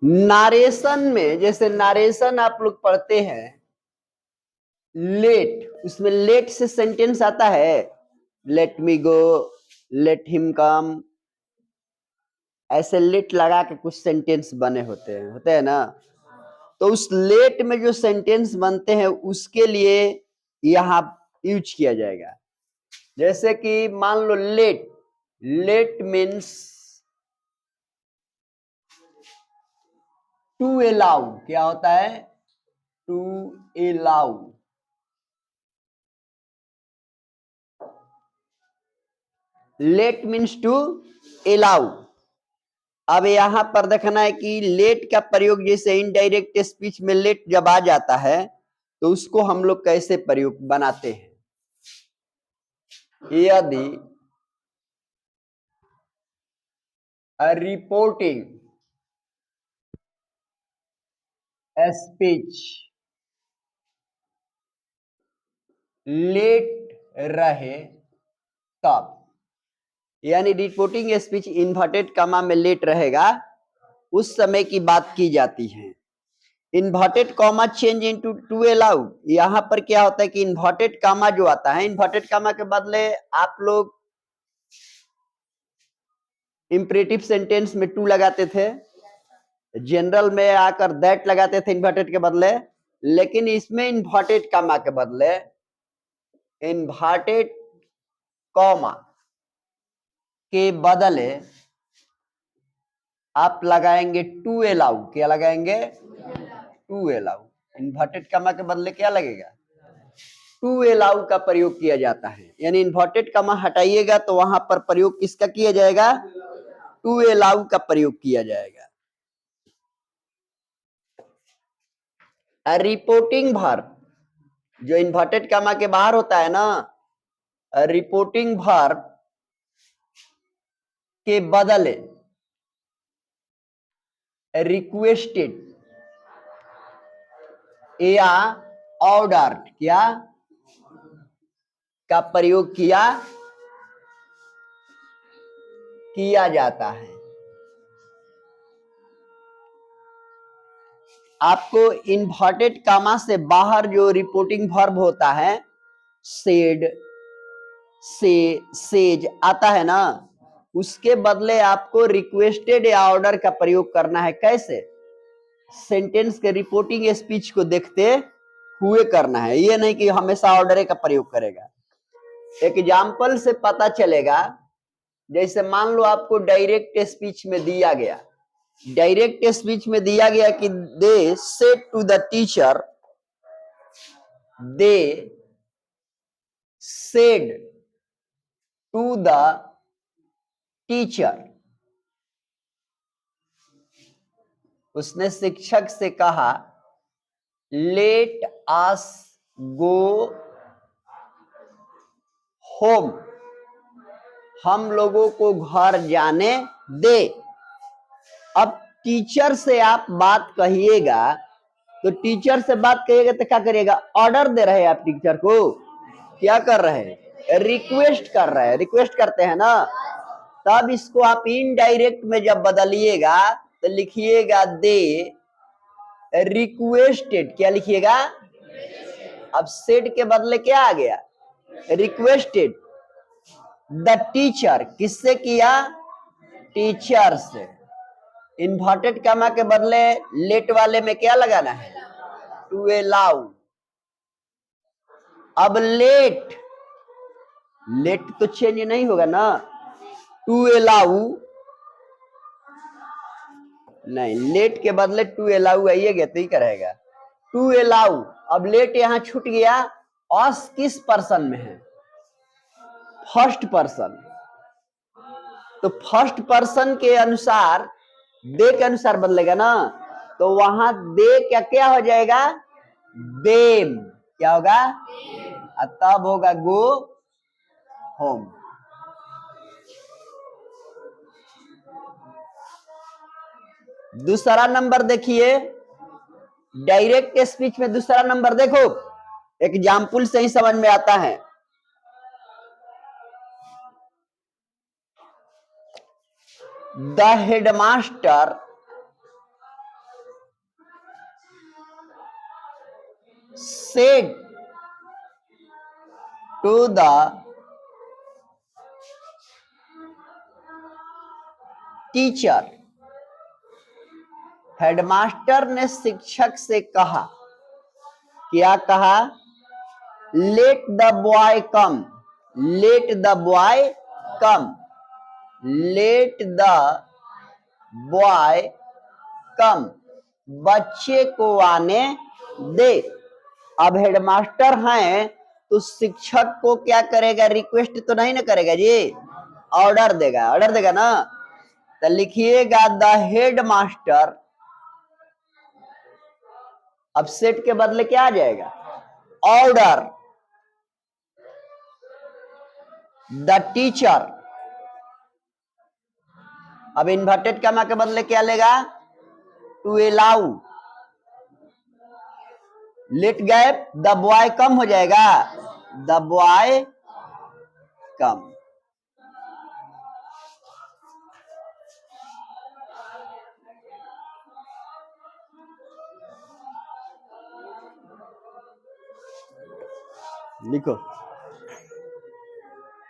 Narration में, जैसे narration आप लोग पढ़ते हैं, लेट, उसमें लेट से सेंटेंस आता है, लेट मी गो, लेट हिम कम, ऐसे लेट लगा के कुछ सेंटेंस बने होते हैं ना। तो उस लेट में जो सेंटेंस बनते हैं उसके लिए यहां यूज किया जाएगा। जैसे कि मान लो let, let means to allow, क्या होता है, to allow. Let means to allow. अब यहां पर देखना है कि लेट का प्रयोग, जैसे इनडायरेक्ट स्पीच में लेट जब आ जाता है तो उसको हम लोग कैसे प्रयोग बनाते हैं। यदि रिपोर्टिंग स्पीच लेट रहे तब, यानी रिपोर्टिंग स्पीच इन्वर्टेड कॉमा में लेट रहेगा, उस समय की बात की जाती है। Inverted comma change into two allow, यहां पर क्या होता है कि इन्वर्टेड कॉमा जो आता है, इन्वर्टेड कॉमा के बदले आप लोग इंपरेटिव सेंटेंस में टू लगाते थे, जनरल में आकर दैट लगाते थे इन्वर्टेड के बदले, लेकिन इसमें इन्वर्टेड कॉमा के बदले इन्वर्टेड कॉमा के बदले आप लगाएंगे टू अलाउ। क्या लगाएंगे, टू अलाउ। इन्वर्टेड कॉमा के बदले क्या लगेगा, टू अलाउ का प्रयोग किया जाता है। यानी इन्वर्टेड कॉमा हटाइएगा तो वहां पर प्रयोग किसका किया जाएगा, टू अलाउ का प्रयोग किया जाएगा। रिपोर्टिंग वर्ब जो इन्वर्टेड कॉमा के बाहर होता है ना, रिपोर्टिंग वर्ब के बदले रिक्वेस्टेड या ऑर्डर क्या का प्रयोग किया जाता है। आपको इन्वर्टेड कॉमा से बाहर जो रिपोर्टिंग वर्ब होता है, सेड, से, सेज आता है ना, उसके बदले आपको रिक्वेस्टेड या ऑर्डर का प्रयोग करना है। कैसे, सेंटेंस के रिपोर्टिंग स्पीच को देखते हुए करना है, ये नहीं कि हमेशा ऑर्डर का प्रयोग करेगा। एग्जाम्पल से पता चलेगा, जैसे मान लो आपको डायरेक्ट स्पीच में दिया गया, डायरेक्ट स्पीच में दिया गया कि they said to the teacher, they said to the teacher, उसने शिक्षक से कहा लेट अस गो होम, हम लोगों को घर जाने दे। अब टीचर से आप बात कहिएगा तो टीचर से बात कहिएगा तो क्या करिएगा, ऑर्डर दे रहे हैं आप टीचर को, क्या कर रहे हैं, रिक्वेस्ट कर रहे हैं, रिक्वेस्ट करते हैं ना। तब इसको आप इनडायरेक्ट में जब बदलिएगा तो लिखिएगा दे रिक्वेस्टेड, क्या लिखिएगा, अब सेड के बदले क्या आ गया, रिक्वेस्टेड द टीचर, किससे किया, टीचर से। इन्वर्टेड कॉमा के बदले लेट वाले में क्या लगाना है, टू अलाउ। अब लेट, लेट तो चेंज नहीं होगा ना, टू अलाउ नहीं, लेट के बदले टू अलाउ आइएगा तो ही करेगा, टू अलाउ। अब लेट यहां छूट गया, अस किस पर्सन में है, फर्स्ट पर्सन, तो फर्स्ट पर्सन के अनुसार दे के अनुसार बदलेगा ना, तो वहां दे क्या क्या हो जाएगा, देम, क्या होगा, तब होगा गो होम। दूसरा नंबर देखिए, डायरेक्ट स्पीच में दूसरा नंबर देखो, एग्जाम्पल से ही समझ में आता है। The headmaster said to the teacher, headmaster ने शिक्षक से कहा, क्या कहा? Let the boy come, let the boy come, let the boy come, बच्चे को आने दे। अब हेडमास्टर हैं तो शिक्षक को क्या करेगा? रिक्वेस्ट तो नहीं ना करेगा जी, ऑर्डर देगा, ऑर्डर देगा ना। तो लिखिएगा द हेड मास्टर, अब सेट के बदले क्या आ जाएगा? Order the teacher. अब इन्वर्टेड कॉमा के बदले क्या लेगा? To allow, let gap the boy come हो जाएगा, द बॉय कम। लिखो।